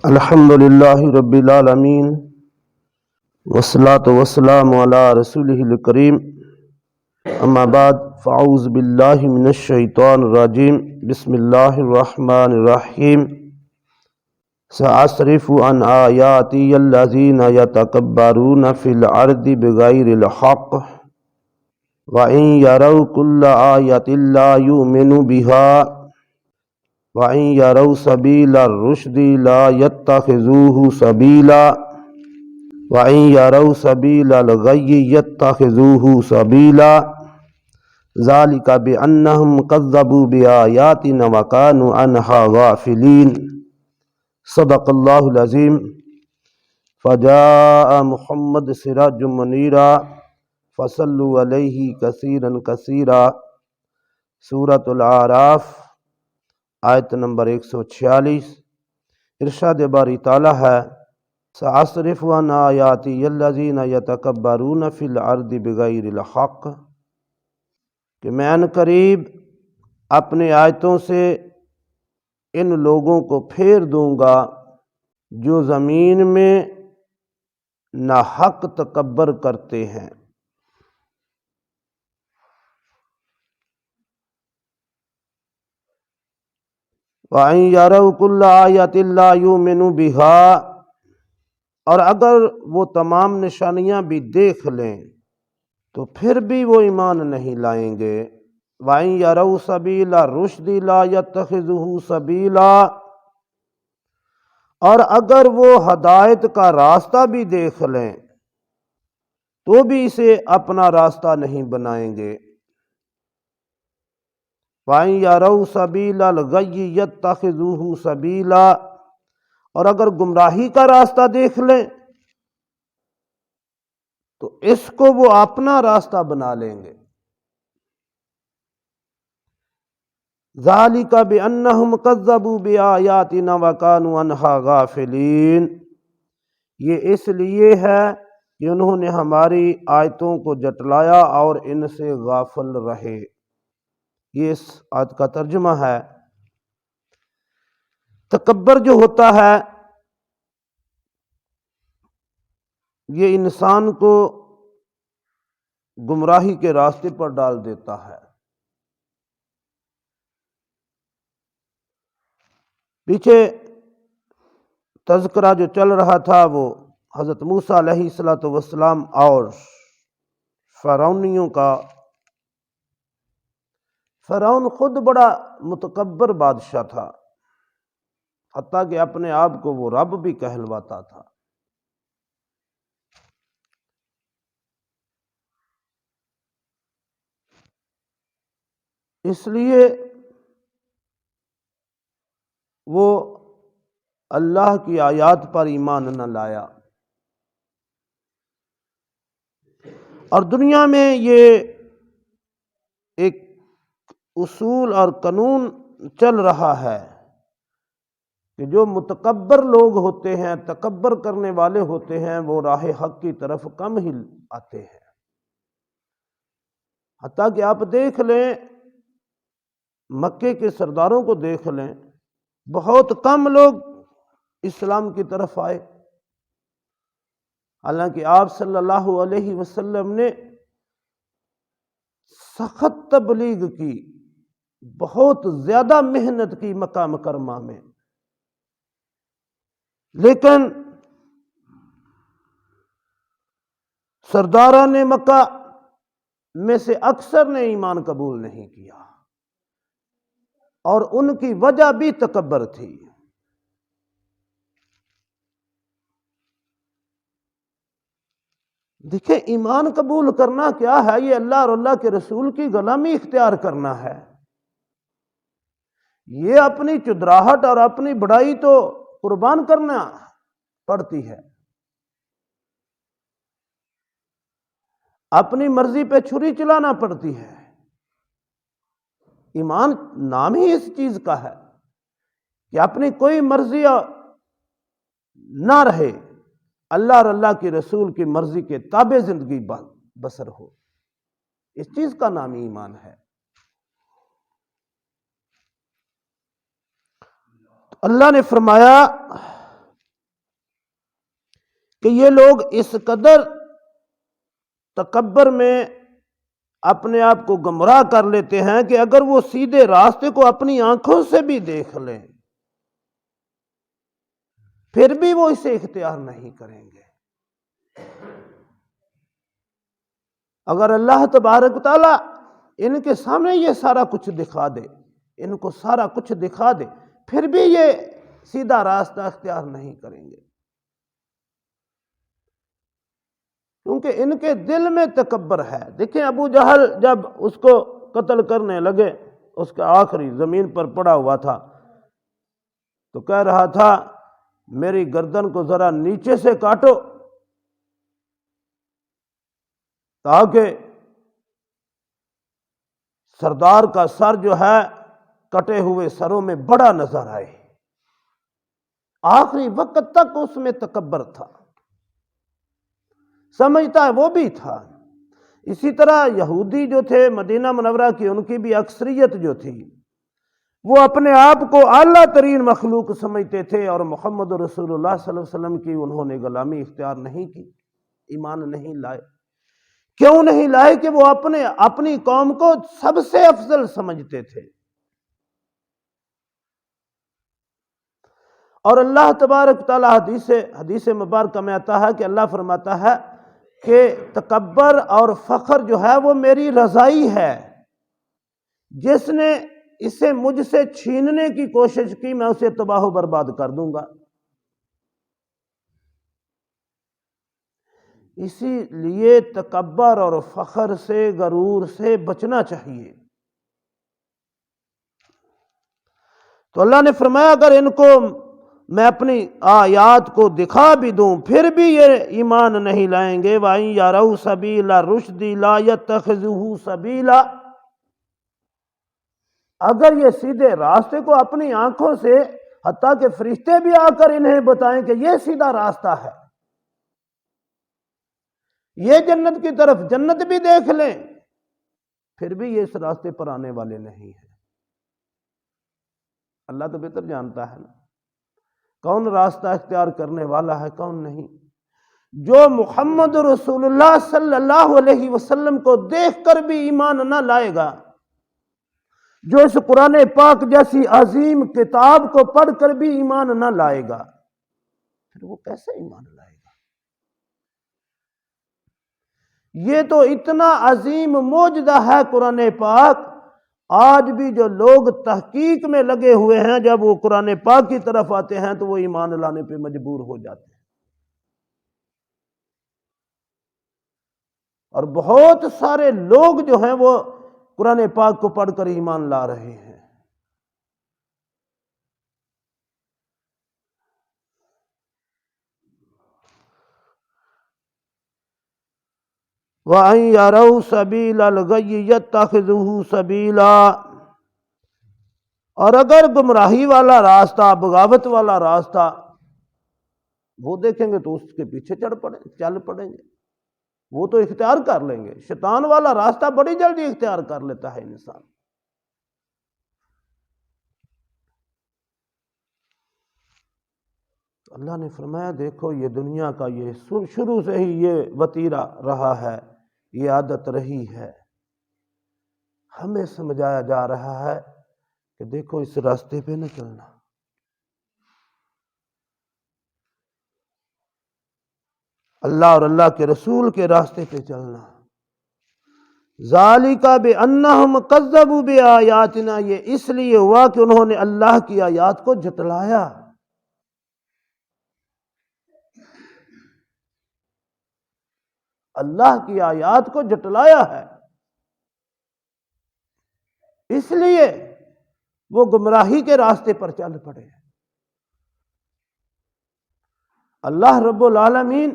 الحمد للہ رب العالمین والصلاة والسلام علی رسولہ الکریم اما بعد فاعوذ باللہ من الشیطان الرجیم بسم اللہ الرحمن الرحیم سأصرف عن آیاتی الذین یتکبرون فی الارض بغیر الحق وإن يروا كل آیۃ لا یؤمنوا بها وَإِن يَرَوْا سَبِيلَ الرُّشْدِ لَا يَتَّخِذُوهُ سَبِيلًا وَإِن يَرَوْا سَبِيلَ الْغَيِّ يَتَّخِذُوهُ سَبِيلًا ذَلِكَ بِأَنَّهُمْ كَذَّبُوا بِآيَاتِنَا وَكَانُوا عَنْهَا غَافِلِينَ صدق اللہ العظیم فجاء محمد سراج منیرا فصلوا علیہ کثیرا کثیرا سورۃ الاعراف آیت نمبر 146۔ ارشاد باری تعالیٰ ہے سأصرف عن آیاتی الذین یتکبرون فی الارض بغیر الحق، کہ میں ان قریب اپنے آیتوں سے ان لوگوں کو پھیر دوں گا جو زمین میں ناحق تکبر کرتے ہیں۔ وَإِن يَرَوْا كُلَّ آیَةٍ لَا یُؤْمِنُوا بِهَا، اور اگر وہ تمام نشانیاں بھی دیکھ لیں تو پھر بھی وہ ایمان نہیں لائیں گے۔ وَإِن يَرَوْا سَبِيلَ الرُّشْدِ لَا يَتَّخِذُوهُ سَبِيلًا، اور اگر وہ ہدایت کا راستہ بھی دیکھ لیں تو بھی اسے اپنا راستہ نہیں بنائیں گے۔ وَإِن يَرَوْا سَبِيلَ الْغَيِّ يَتَّخِذُوهُ سَبِيلًا، اور اگر گمراہی کا راستہ دیکھ لیں تو اس کو وہ اپنا راستہ بنا لیں گے۔ ذَلِكَ بِأَنَّهُمْ كَذَّبُوا بِآيَاتِنَا وَكَانُوا عَنْهَا غَافِلِينَ، یہ اس لیے ہے کہ انہوں نے ہماری آیتوں کو جھٹلایا اور ان سے غافل رہے۔ یہ اس آیت کا ترجمہ ہے۔ تکبر جو ہوتا ہے یہ انسان کو گمراہی کے راستے پر ڈال دیتا ہے۔ پیچھے تذکرہ جو چل رہا تھا وہ حضرت موسیٰ علیہ السلام اور فرعونیوں کا۔ فرعون خود بڑا متکبر بادشاہ تھا، حتیٰ کہ اپنے آپ کو وہ رب بھی کہلواتا تھا۔ اس لیے وہ اللہ کی آیات پر ایمان نہ لایا، اور دنیا میں یہ ایک اصول اور قانون چل رہا ہے کہ جو متکبر لوگ ہوتے ہیں، تکبر کرنے والے ہوتے ہیں، وہ راہ حق کی طرف کم ہی آتے ہیں۔ حتیٰ کہ آپ دیکھ لیں، مکے کے سرداروں کو دیکھ لیں، بہت کم لوگ اسلام کی طرف آئے، حالانکہ آپ صلی اللہ علیہ وسلم نے سخت تبلیغ کی، بہت زیادہ محنت کی مکہ مکرمہ میں، لیکن سرداران مکہ میں سے اکثر نے ایمان قبول نہیں کیا، اور ان کی وجہ بھی تکبر تھی۔ دیکھیں، ایمان قبول کرنا کیا ہے؟ یہ اللہ اور اللہ کے رسول کی غلامی اختیار کرنا ہے۔ یہ اپنی چدراہٹ اور اپنی بڑائی تو قربان کرنا پڑتی ہے، اپنی مرضی پہ چھری چلانا پڑتی ہے۔ ایمان نام ہی اس چیز کا ہے کہ اپنی کوئی مرضی نہ رہے، اللہ اور اللہ کے رسول کی مرضی کے تابع زندگی بسر ہو، اس چیز کا نام ایمان ہے۔ اللہ نے فرمایا کہ یہ لوگ اس قدر تکبر میں اپنے آپ کو گمراہ کر لیتے ہیں کہ اگر وہ سیدھے راستے کو اپنی آنکھوں سے بھی دیکھ لیں پھر بھی وہ اسے اختیار نہیں کریں گے۔ اگر اللہ تبارک و تعالیٰ ان کے سامنے یہ سارا کچھ دکھا دے، ان کو سارا کچھ دکھا دے، پھر بھی یہ سیدھا راستہ اختیار نہیں کریں گے، کیونکہ ان کے دل میں تکبر ہے۔ دیکھیں ابو جہل جب اس کو قتل کرنے لگے، اس کا آخری زمین پر پڑا ہوا تھا، تو کہہ رہا تھا میری گردن کو ذرا نیچے سے کاٹو تاکہ سردار کا سر جو ہے کٹے ہوئے سروں میں بڑا نظر آئے۔ آخری وقت تک اس میں تکبر تھا، سمجھتا ہے وہ بھی تھا۔ اسی طرح یہودی جو تھے مدینہ منورہ کی، ان کی بھی اکثریت جو تھی وہ اپنے آپ کو اعلیٰ ترین مخلوق سمجھتے تھے، اور محمد رسول اللہ صلی اللہ علیہ وسلم کی انہوں نے غلامی اختیار نہیں کی، ایمان نہیں لائے۔ کیوں نہیں لائے؟ کہ وہ اپنی قوم کو سب سے افضل سمجھتے تھے۔ اور اللہ تبارک تعالیٰ حدیث مبارکہ میں آتا ہے کہ اللہ فرماتا ہے کہ تکبر اور فخر جو ہے وہ میری رضائی ہے، جس نے اسے مجھ سے چھیننے کی کوشش کی میں اسے تباہ و برباد کر دوں گا۔ اسی لیے تکبر اور فخر سے، غرور سے بچنا چاہیے۔ تو اللہ نے فرمایا اگر ان کو میں اپنی آیات کو دکھا بھی دوں پھر بھی یہ ایمان نہیں لائیں گے۔ وَإِن يَرَوْا سَبِيلَ الرُّشْدِ لَا يَتَّخِذُوهُ سَبِيلًا، اگر یہ سیدھے راستے کو اپنی آنکھوں سے، حتیٰ کہ فرشتے بھی آ کر انہیں بتائیں کہ یہ سیدھا راستہ ہے، یہ جنت کی طرف، جنت بھی دیکھ لیں، پھر بھی یہ اس راستے پر آنے والے نہیں ہیں۔ اللہ تو بہتر جانتا ہے نا کون راستہ اختیار کرنے والا ہے کون نہیں۔ جو محمد رسول اللہ صلی اللہ علیہ وسلم کو دیکھ کر بھی ایمان نہ لائے گا، جو اس قرآن پاک جیسی عظیم کتاب کو پڑھ کر بھی ایمان نہ لائے گا، پھر وہ کیسے ایمان لائے گا؟ یہ تو اتنا عظیم معجزہ ہے قرآن پاک، آج بھی جو لوگ تحقیق میں لگے ہوئے ہیں جب وہ قرآن پاک کی طرف آتے ہیں تو وہ ایمان لانے پہ مجبور ہو جاتے ہیں۔ اور بہت سارے لوگ جو ہیں وہ قرآن پاک کو پڑھ کر ایمان لا رہے ہیں۔ وَأَن يَرَوْا سَبِيلَ الْغَيِّ يَتَّخِذُوهُ سَبِيلًا، اور اگر گمراہی والا راستہ، بغاوت والا راستہ وہ دیکھیں گے تو اس کے پیچھے چل پڑیں گے، وہ تو اختیار کر لیں گے۔ شیطان والا راستہ بڑی جلدی اختیار کر لیتا ہے انسان۔ اللہ نے فرمایا دیکھو یہ دنیا کا یہ شروع سے ہی یہ وتیرہ رہا ہے، یہ عادت رہی ہے، ہمیں سمجھایا جا رہا ہے کہ دیکھو اس راستے پہ نہ چلنا۔ اللہ اور اللہ کے رسول کے راستے پہ چلنا۔ ذالک بانہم کذبوا بآیاتنا، یہ اس لیے ہوا کہ انہوں نے اللہ کی آیات کو جھٹلایا۔ اللہ کی آیات کو جھٹلایا ہے، اس لیے وہ گمراہی کے راستے پر چل پڑے۔ اللہ رب العالمین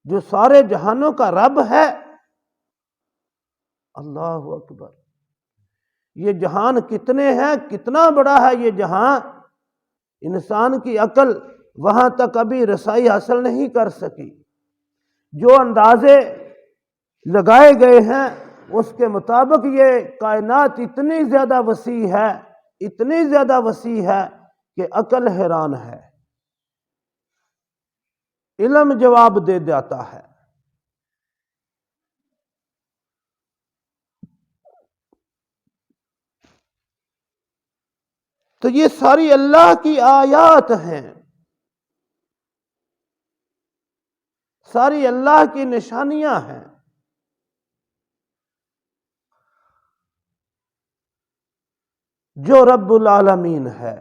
جو سارے جہانوں کا رب ہے، اللہ اکبر، یہ جہان کتنے ہیں، کتنا بڑا ہے یہ جہان، انسان کی عقل وہاں تک ابھی رسائی حاصل نہیں کر سکی۔ جو اندازے لگائے گئے ہیں اس کے مطابق یہ کائنات اتنی زیادہ وسیع ہے، اتنی زیادہ وسیع ہے کہ عقل حیران ہے۔ علم جواب دے جاتا ہے۔ تو یہ ساری اللہ کی آیات ہیں، ساری اللہ کی نشانیاں ہیں۔ جو رب العالمین ہے،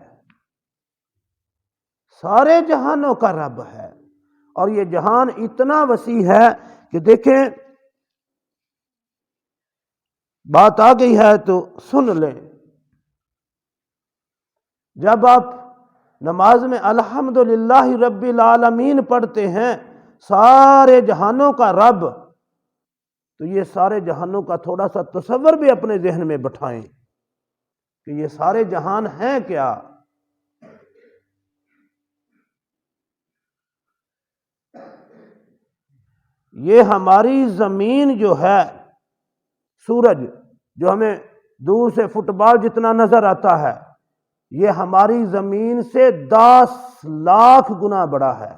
سارے جہانوں کا رب ہے، اور یہ جہان اتنا وسیع ہے کہ دیکھیں، بات آ گئی ہے تو سن لیں۔ جب آپ نماز میں الحمدللہ رب العالمین پڑھتے ہیں، سارے جہانوں کا رب، تو یہ سارے جہانوں کا تھوڑا سا تصور بھی اپنے ذہن میں بٹھائیں کہ یہ سارے جہان ہیں کیا؟ یہ ہماری زمین جو ہے، سورج جو ہمیں دور سے فٹ بال جتنا نظر آتا ہے، یہ ہماری زمین سے 10 لاکھ گنا بڑا ہے۔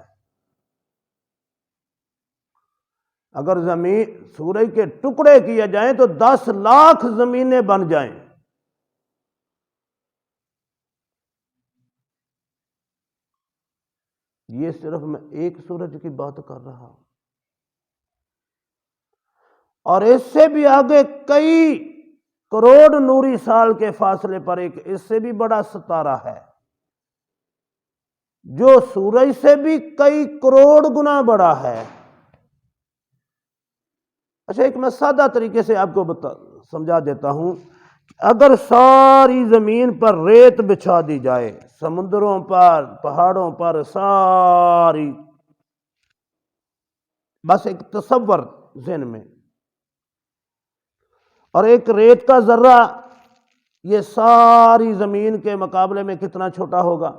اگر زمین سورج کے ٹکڑے کیے جائیں تو 10 لاکھ زمینیں بن جائیں۔ یہ صرف میں ایک سورج کی بات کر رہا ہوں، اور اس سے بھی آگے کئی کروڑ نوری سال کے فاصلے پر ایک اس سے بھی بڑا ستارہ ہے، جو سورج سے بھی کئی کروڑ گنا بڑا ہے۔ اچھا، ایک میں سادہ طریقے سے آپ کو سمجھا دیتا ہوں۔ اگر ساری زمین پر ریت بچھا دی جائے، سمندروں پر، پہاڑوں پر، ساری، بس ایک تصور ذہن میں، اور ایک ریت کا ذرہ یہ ساری زمین کے مقابلے میں کتنا چھوٹا ہوگا؟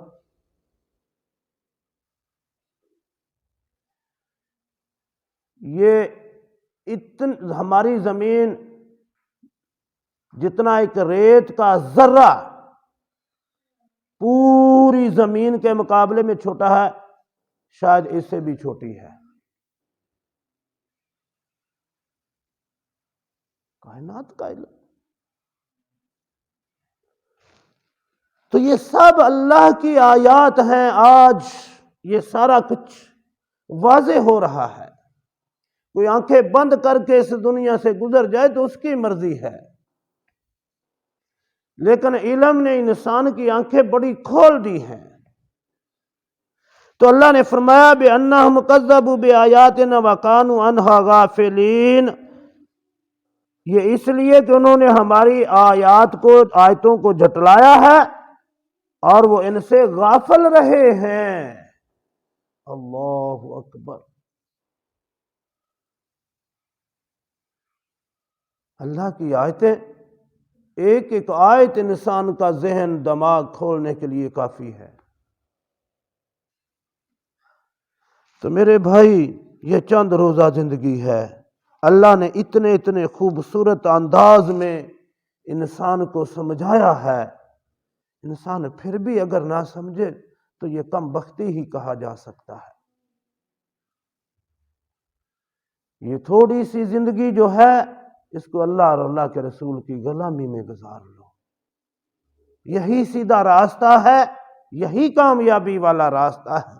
یہ ہماری زمین جتنا ایک ریت کا ذرہ پوری زمین کے مقابلے میں چھوٹا ہے، شاید اس سے بھی چھوٹی ہے۔ کائنات کا علم، تو یہ سب اللہ کی آیات ہیں۔ آج یہ سارا کچھ واضح ہو رہا ہے۔ کوئی آنکھیں بند کر کے اس دنیا سے گزر جائے تو اس کی مرضی ہے، لیکن علم نے انسان کی آنکھیں بڑی کھول دی ہیں۔ تو اللہ نے فرمایا بِأَنَّهُمْ كَذَّبُوا بِآيَاتِنَا وَكَانُوا عَنْهَا غَافِلِينَ، یہ اس لیے کہ انہوں نے ہماری آیتوں کو جھٹلایا ہے اور وہ ان سے غافل رہے ہیں۔ اللہ اکبر۔ اللہ کی آیتیں، ایک ایک آیت انسان کا ذہن دماغ کھولنے کے لیے کافی ہے۔ تو میرے بھائی، یہ چند روزہ زندگی ہے، اللہ نے اتنے خوبصورت انداز میں انسان کو سمجھایا ہے۔ انسان پھر بھی اگر نہ سمجھے تو یہ کم بختی ہی کہا جا سکتا ہے۔ یہ تھوڑی سی زندگی جو ہے، اس کو اللہ اور اللہ کے رسول کی غلامی میں گزار لو۔ یہی سیدھا راستہ ہے، یہی کامیابی والا راستہ ہے،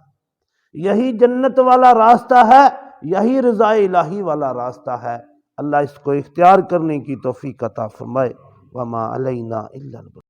یہی جنت والا راستہ ہے، یہی رضا الہی والا راستہ ہے۔ اللہ اس کو اختیار کرنے کی توفیق عطا فرمائے۔ وما علینا الا البلاغ۔